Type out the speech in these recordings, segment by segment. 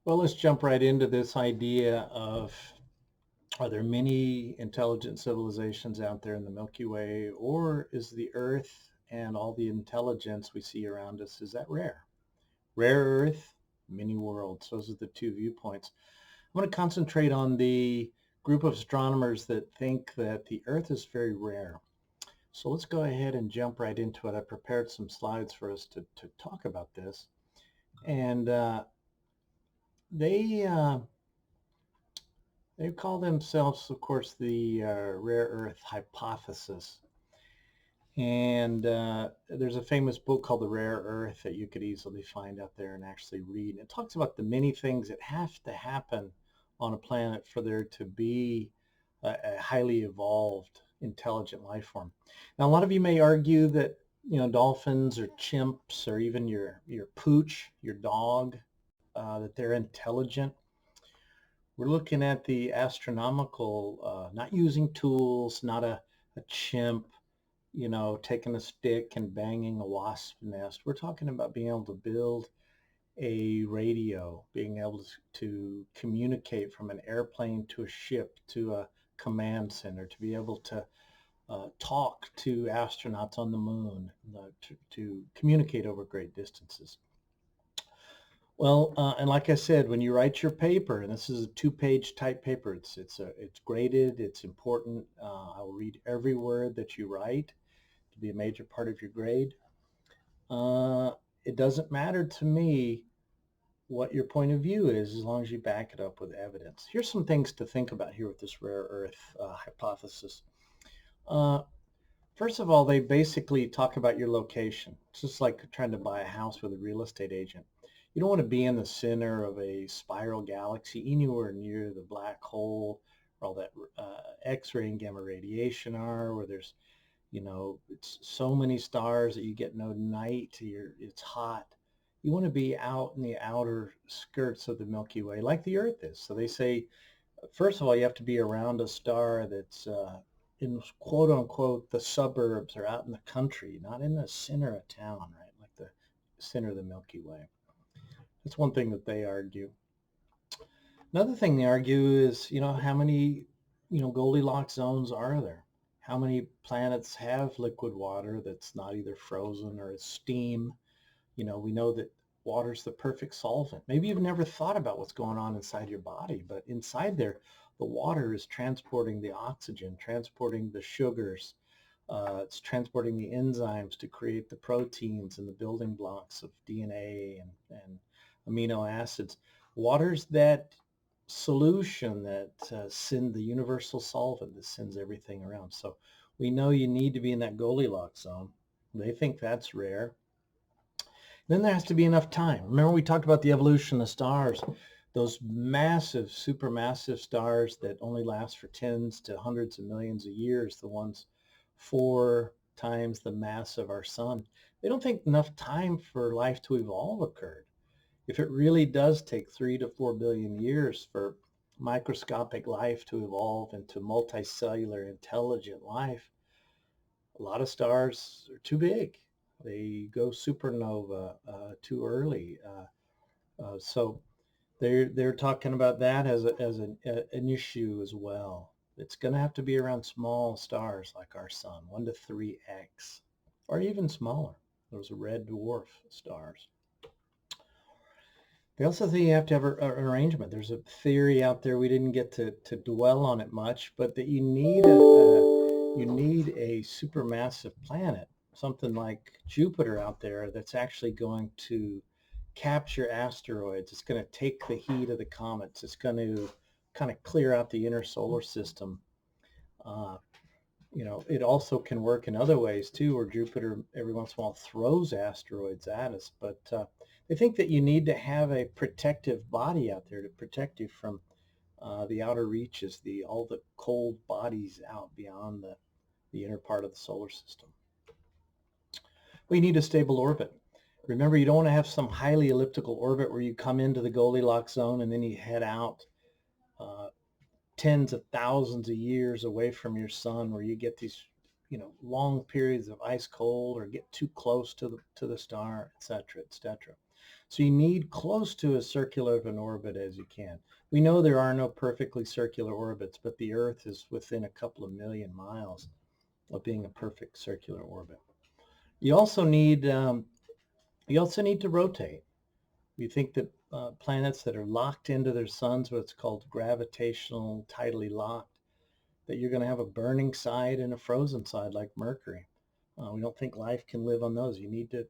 Well, let's jump right into this idea of, are there many intelligent civilizations out there in the Milky Way, or is the Earth and all the intelligence we see around us, is that rare? Rare Earth, many worlds. Those are the two viewpoints. I'm going to concentrate on the group of astronomers that think that the Earth is very rare. So let's go ahead and jump right into it. I prepared some slides for us to talk about this. And they they call themselves, of course, the rare earth hypothesis. And there's a famous book called The Rare Earth that you could easily find out there and actually read. And it talks about the many things that have to happen on a planet for there to be a highly evolved, intelligent life form. Now, a lot of you may argue that dolphins or chimps or even your pooch, your dog, that they're intelligent. We're looking at the astronomical, not using tools, not a chimp, taking a stick and banging a wasp nest. We're talking about being able to build a radio, being able to communicate from an airplane to a ship to a command center, to be able to talk to astronauts on the moon, to communicate over great distances. Well, and like I said, when you write your paper, and this is a two-page type paper, it's graded, it's important. I will read every word that you write to be a major part of your grade. It doesn't matter to me what your point of view is as long as you back it up with evidence. Here's some things to think about here with this rare earth hypothesis. Uh, First of all, they basically talk about your location. It's just like trying to buy a house with a real estate agent. You don't want to be in the center of a spiral galaxy, anywhere near the black hole where all that X-ray and gamma radiation are, where there's, it's so many stars that you get no night. It's hot. You want to be out in the outer skirts of the Milky Way, like the Earth is. So they say, first of all, you have to be around a star that's in quote unquote the suburbs or out in the country, not in the center of town, right? Like the center of the Milky Way. That's one thing that they argue. Another thing they argue is, how many, Goldilocks zones are there? How many planets have liquid water that's not either frozen or it's steam? We know that water's the perfect solvent. Maybe you've never thought about what's going on inside your body, but inside there, the water is transporting the oxygen, transporting the sugars. It's transporting the enzymes to create the proteins and the building blocks of DNA and amino acids. Water's that solution that send the universal solvent that sends everything around. So we know you need to be in that Goldilocks zone. They think that's rare. Then there has to be enough time. Remember we talked about the evolution of stars, those massive, supermassive stars that only last for tens to hundreds of millions of years, the ones 4 times the mass of our sun. They don't think enough time for life to evolve occurred. If it really does take 3 to 4 billion years for microscopic life to evolve into multicellular intelligent life, a lot of stars are too big. They go supernova too early. So they're talking about that as an issue as well. It's going to have to be around small stars like our sun, 1 to 3x, or even smaller. Those red dwarf stars. They also think you have to have an arrangement. There's a theory out there, we didn't get to dwell on it much, but that you need a supermassive planet, something like Jupiter out there, that's actually going to capture asteroids. It's going to take the heat of the comets. It's going to kind of clear out the inner solar system. Uh, it also can work in other ways too, where Jupiter every once in a while throws asteroids at us. But they think that you need to have a protective body out there to protect you from the outer reaches, all the cold bodies out beyond the inner part of the solar system. We need a stable orbit. Remember, you don't want to have some highly elliptical orbit where you come into the Goldilocks zone and then you head out uh, tens of thousands of years away from your sun, where you get these, long periods of ice cold or get too close to the star, et cetera, et cetera. So you need close to as circular of an orbit as you can. We know there are no perfectly circular orbits, but the Earth is within a couple of million miles of being a perfect circular orbit. You also need to rotate. We think that planets that are locked into their suns, what's called gravitational tidally locked, that you're going to have a burning side and a frozen side like Mercury. We don't think life can live on those. You need to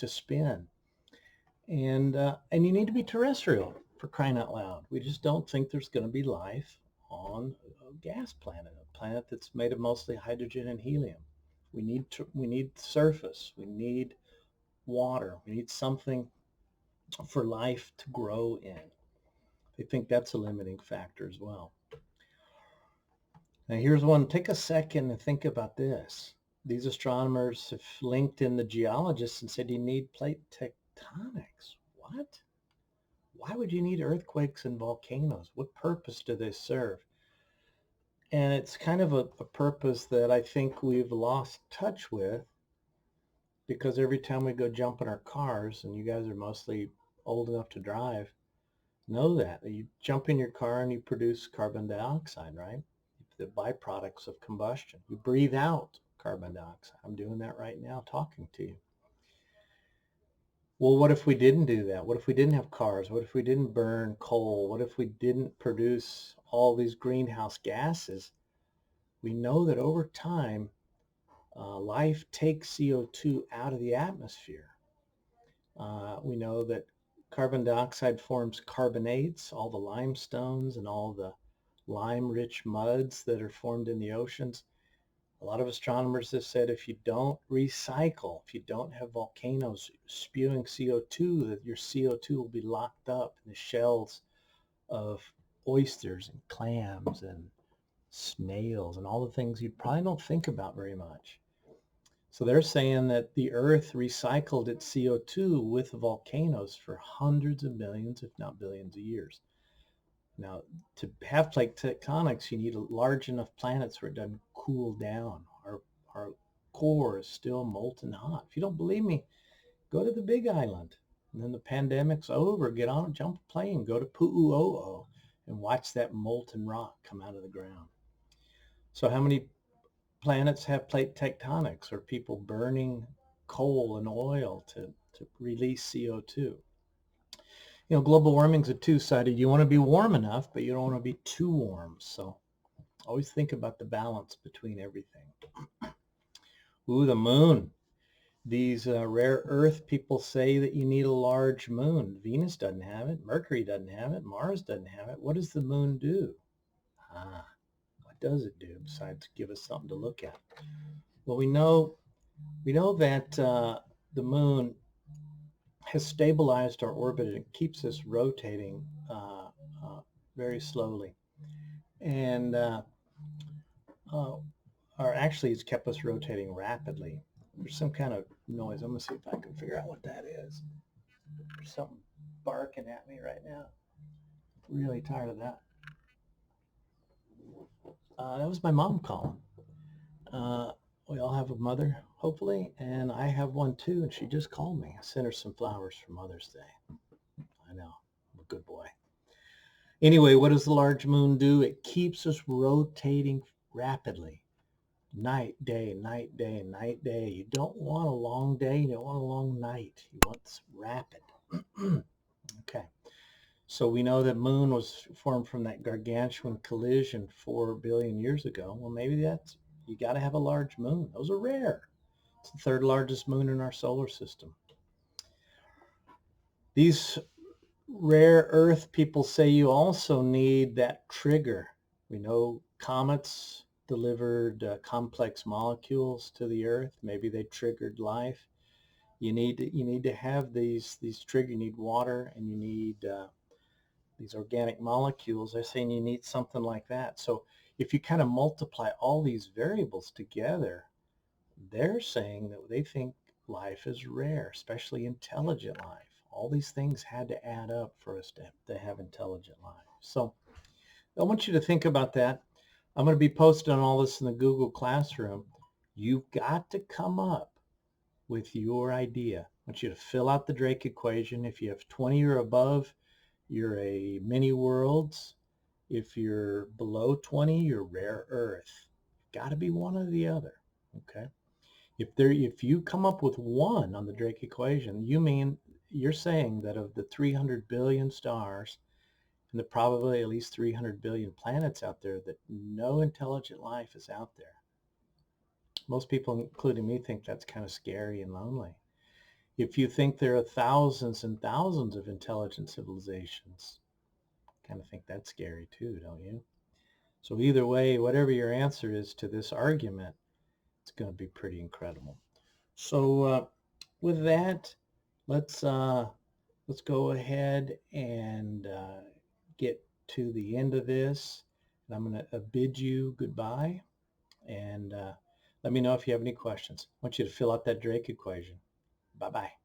spin, and you need to be terrestrial, for crying out loud. We just don't think there's going to be life on a gas planet, a planet that's made of mostly hydrogen and helium. We need surface. We need water. We need something for life to grow in. They think that's a limiting factor as well. Now here's one. Take a second and think about this. These astronomers have linked in the geologists and said you need plate tectonics. What? Why would you need earthquakes and volcanoes? What purpose do they serve? And it's kind of a purpose that I think we've lost touch with, because every time we go jump in our cars, and you guys are mostly old enough to drive, know that you jump in your car and you produce carbon dioxide, right? The byproducts of combustion. You breathe out carbon dioxide. I'm doing that right now talking to you. Well, what if we didn't do that? What if we didn't have cars? What if we didn't burn coal? What if we didn't produce all these greenhouse gases? We know that over time, life takes CO2 out of the atmosphere. We know that carbon dioxide forms carbonates, all the limestones and all the lime-rich muds that are formed in the oceans. A lot of astronomers have said if you don't recycle, if you don't have volcanoes spewing CO2, that your CO2 will be locked up in the shells of oysters and clams and snails and all the things you probably don't think about very much. So they're saying that the Earth recycled its CO2 with volcanoes for hundreds of millions, if not billions of years. Now, to have plate tectonics, you need large enough planets where it doesn't cool down. Our core is still molten hot. If you don't believe me, go to the Big Island. And then the pandemic's over, get on, jump a plane, go to Pu'u'o'o, and watch that molten rock come out of the ground. So how many planets have plate tectonics, or people burning coal and oil to release CO2? Global warming's a two-sided. You want to be warm enough, but you don't want to be too warm. So always think about the balance between everything. Ooh, the moon. These rare earth people say that you need a large moon. Venus doesn't have it. Mercury doesn't have it. Mars doesn't have it. What does the moon do? What does it do besides give us something to look at? Well, we know that the moon has stabilized our orbit and keeps us rotating very slowly. And or actually it's kept us rotating rapidly. There's some kind of noise. I'm going to see if I can figure out what that is. There's something barking at me right now. Really tired of that. That was my mom calling. We all have a mother, hopefully, and I have one too, and she just called me. I sent her some flowers for Mother's Day. I know, I'm a good boy. Anyway, what does the large moon do? It keeps us rotating rapidly. Night, day, night, day, night, day. You don't want a long day. You don't want a long night. You want this rapid. Okay. So we know that moon was formed from that gargantuan collision 4 billion years ago. Well, maybe you got to have a large moon. Those are rare. It's the third largest moon in our solar system. These rare earth people say you also need that trigger. We know comets delivered complex molecules to the earth. Maybe they triggered life. You need to have these trigger. You need water, and you need these organic molecules. They're saying you need something like that. So if you kind of multiply all these variables together, they're saying that they think life is rare, especially intelligent life. All these things had to add up for us to have intelligent life. So I want you to think about that. I'm going to be posting on all this in the Google Classroom. You've got to come up with your idea. want you to fill out the Drake equation. If you have 20 or above, you're a mini worlds. If you're below 20, you're rare earth. Got to be one or the other. Okay. If you come up with 1 on the Drake equation, you're saying that of the 300 billion stars and the probably at least 300 billion planets out there, that no intelligent life is out there. Most people, including me, think that's kind of scary and lonely. If you think there are thousands and thousands of intelligent civilizations, kind of think that's scary too, don't you? So either way, whatever your answer is to this argument, it's going to be pretty incredible. So with that, let's go ahead and get to the end of this. And I'm going to bid you goodbye, and let me know if you have any questions. I want you to fill out that Drake equation. Bye-bye.